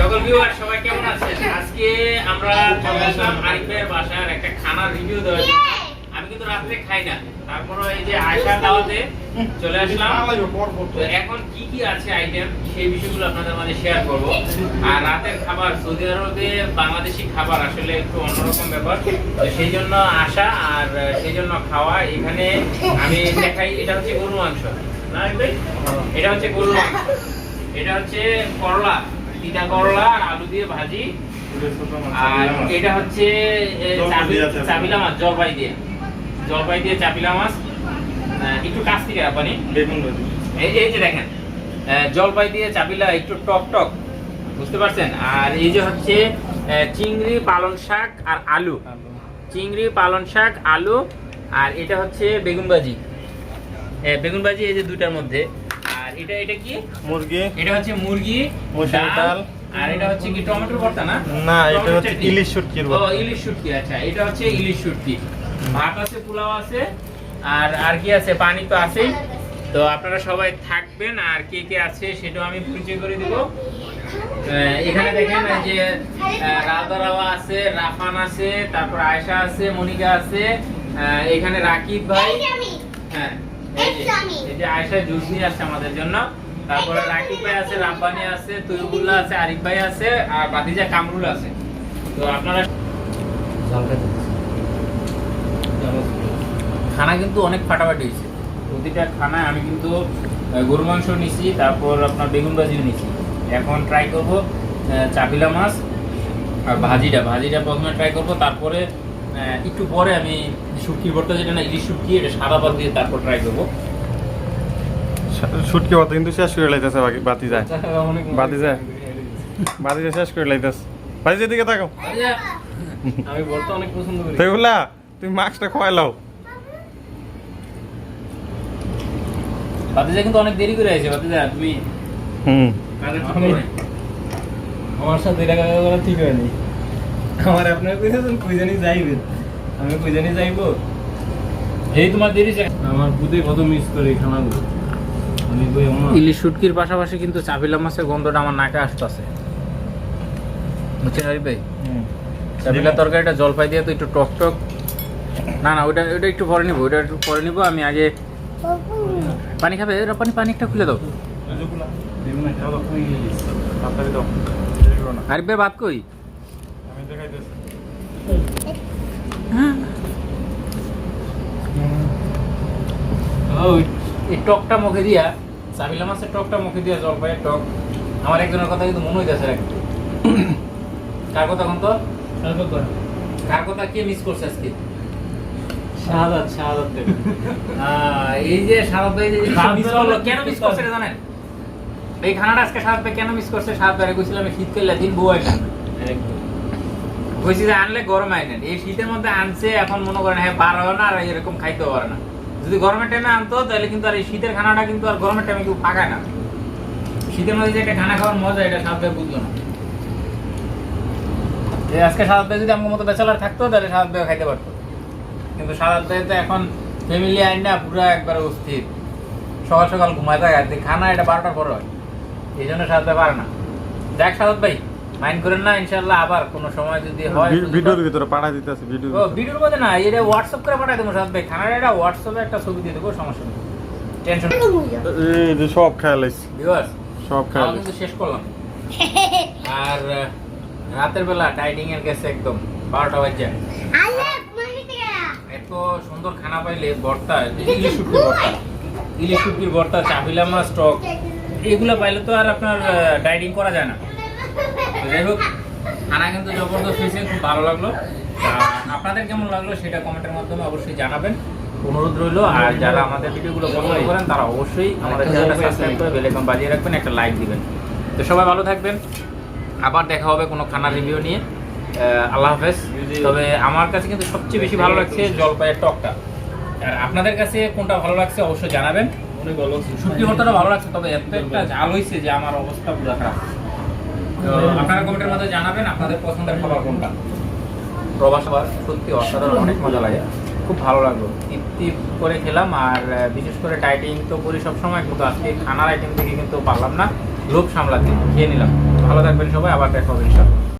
সকল ভিউয়ার সবাই কেমন আছেন? আজকে আমরা চলে আসলাম আরিফের বাসার একটা খানার রিভিউ দেওয়ার জন্য। আমি কিন্তু রাতে খাই না, তারপরে এই যে আয়শা দাওয়াতে চলে আসলাম। তো এখন কি কি আছে আইটেম সেই বিষয়গুলো আপনাদের মাঝে শেয়ার করব। আর রাতের খাবার সৌদি আরবে বাংলাদেশি খাবার আসলে একটু অন্যরকম ব্যাপার, তো সেই জন্য আসা আর সেই জন্য খাওয়া। এখানে আমি দেখাই, এটা হচ্ছে গরু মাংস না ভাই, এটা হচ্ছে গরু মাংস, এটা হচ্ছে করলা, তিতা করলা আর আলু দিয়ে ভাজি, আর এটা হচ্ছে চাপিলা মাছ, জলপাই দিয়ে চাপিলা মাছ। একটু কাছ থেকে আপনি বেগুন ভাজি, এই যে দেখেন জলপাই দিয়ে চাপিলা, একটু টক টক, বুঝতে পারছেন। আর এই যে হচ্ছে চিংড়ি পালং শাক আর আলু, চিংড়ি পালং শাক আলু, আর এটা হচ্ছে বেগুন ভাজি, বেগুন ভাজি এই যে দুইটার মধ্যে। আর এটা কি মুরগি, এটা হচ্ছে মুরগি মশলা ডাল, আর এটা হচ্ছে কি টমেটোর ভর্তা না? না, এটা হচ্ছে ইলিশ শুটকির ভর্তা। ও ইলিশ শুটকি, আচ্ছা এটা হচ্ছে ইলিশ শুটকি। ভাত আছে, পোলাও আছে, আর কি আছে, পানি তো আছেই। তো আপনারা সবাই থাকবেন, আর কে কে আছে সেটাও আমি পরিচয় করে দিব। এখানে দেখেন যে রাউদারাওয়া আছে, রাফান আছে, তারপর আয়েশা আছে, মনিকা আছে, এখানে রাকিব ভাই, হ্যাঁ এই যে আয়েশা জুস নিয়ে আসছে আমাদের জন্য। তারপরে রাকিব ভাই আছে, রাব্বানি আছে, তৈবুল্লাহ আছে, আরিফ ভাই আছে, আর বাতিজা কামরুল আছে। তো আপনারা খানা কিন্তু অনেক ফাটাফাটি হয়েছে। প্রতিটা খানায় আমি কিন্তু গরু মাংস নিছি, তারপর আপনার বেগুন ভাজিও নিছি। এখন ট্রাই করব চাপিলা মাছ আর ভাজিটা প্রথমে ট্রাই করব, তারপরে একটু পরে আমি শুটকির ভর্তা, যেটা না ইলিশ শুটকি, এটা সাদা ভাত দিয়ে তারপর ট্রাই করব। শুটকি ভর্তা কিন্তু শেষ করে লাইতেছে, বাতি যায় শেষ করে লাইতেছে। ভাই যেদিকে থাকো, আমি ভর্তা অনেক পছন্দ করি। তাইবুল্লাহ তুমি মাছটা খোয়াই লাও। বাতিজা কিন্তু অনেক দেরি করে আইছে। বাতিজা তুমি আমার সাথে দেখা করা ঠিক হয়নি। আমার আপনার কইছেন কই জানি যাইবেন, আমি কই জানি যাইবো, এই তোমার দেরি। আমার বুদে কত মিস করে খানাগুলো। ইলিশ শুটকির পাশাপাশি কিন্তু চাপিলা মাছের গন্ধটা আমার নাকে আসতেছে, বুঝছেন আরিফ ভাই? চাপিলা তরকারিটা জলপাই দিয়ে তো একটু টক টক, না ওটা একটু পরে নিবো, ওটা একটু পরে নিবো। আমি আগে পানি খাবে, পানি একটা খুলে দাও। আরিফ ভাই ভাত কই? এই টকটা মুখে দিয়া, চাপিলা মাছের টকটা মুখে দিয়া, জলপাইয়ের টক, আমার একজনের কথা কিন্তু মনে হইতেছে। কার কথা কোন তো? কার কথা কে মিস করছে আজকে? শাহাদাত এই যে শাহাদাত ভাই কেন মিস করছে জানেন? এই খানাটা আজকে শাহাদাত ভাই কেন মিস করছে? শাহাদাত ভাই কইছিলাম শীতকালে দিন বউ আইনা, কইছি যে আনলে গরম আইনেন। এই শীতের মধ্যে আনছে, এখন মনে করেন হ্যাঁ বার হয় না, আর এরকম খাইতেও পারে না। যদি গরমের টাইমে আনতো তাহলে কিন্তু আর এই শীতের খানাটা কিন্তু আর গরমের টাইমে কেউ পাকায় না। শীতের মধ্যে যে একটা খানা খাওয়ার মজা, এটা শাহাদাত ভাই বুঝলো না। আজকে শাহাদাত ভাই যদি আমার মতো ব্যাচেলার থাকতো তাহলে শাহাদাত ভাই খাইতে পারতো, কিন্তু শাহাদাত ভাই তো এখন ফ্যামিলি আইন না, পুরো একবার অস্থির। সকাল সকাল ঘুমায় থাকে, খানা এটা 12টার পরে হয়, এই জন্য শাহাদাত ভাই পারে না। দেখ শাহাদাত ভাই মাইন্ড করেন না, ইনশাআল্লাহ আবার কোনো সময় যদি হয় ভিডিওর ভিতরে পাঠা দিতেছে। ভিডিওর মধ্যে না, এটা হোয়াটসঅ্যাপ করে পাঠাই দেবো শাহাদাত ভাই। খানাটা এটা হোয়াটসঅ্যাপে একটা ছবি দিয়ে দেবো, সমস্যা নেই, টেনশন। এই যে সব খেয়ালাইছি, ভিউয়ার্স সব খেয়ালাইছি, কিন্তু শেষ করলাম। আর রাতের বেলা ডাইটিং এর গেছে একদম 12টা বাজে। এত সুন্দর খানা পাইলে, ভর্তা, ইলিশ শুটকির ভর্তা, চাপিলা মাছ টক, এগুলো পাইলে তো আর আপনার ডাইটিং করা যায় না। যাই হোক, খানা কিন্তু জবরদস্ত হয়েছে, খুব ভালো লাগলো। আপনাদের কেমন লাগলো সেটা কমেন্টের মাধ্যমে অবশ্যই জানাবেন, অনুরোধ রইল। আর যারা আমাদের ভিডিওগুলো পছন্দ করেন তারা অবশ্যই আমাদের চ্যানেলটা সাবস্ক্রাইব করে বেল আইকন বাজিয়ে রাখবেন, একটা লাইক দিবেন। তো সবাই ভালো থাকবেন, আবার দেখা হবে কোনো খানার রিভিউ নিয়ে। আল্লাহ হাফেজ। তবে আমার কাছে কিন্তু সবচেয়ে বেশি ভালো লাগছে জলপাইয়ের টকটা, আর আপনাদের কাছে কোনটা ভালো লাগছে অবশ্যই জানাবেন। শুটকি ভর্তাটা ভালো লাগছে, তবে এত একটা ঝাল হয়েছে যে আমার অবস্থা পুরো খারাপ। তো আপনারা কমেন্টের মধ্যে জানাবেন আপনাদের পছন্দের খাবার কোনটা। প্রবাস খাবার সত্যি অসাধারণ, অনেক মজা লাগে, খুব ভালো লাগলো, তৃপ্তি করে খেলাম। আর বিশেষ করে ডাইটিং তো করি সবসময়, কিন্তু আজকে খানার আইটেম থেকে কিন্তু পারলাম না, লোভ সামলাতে, খেয়ে নিলাম। ভালো থাকবেন সবাই, আবার দেখা হবে ইনশাআল্লাহ।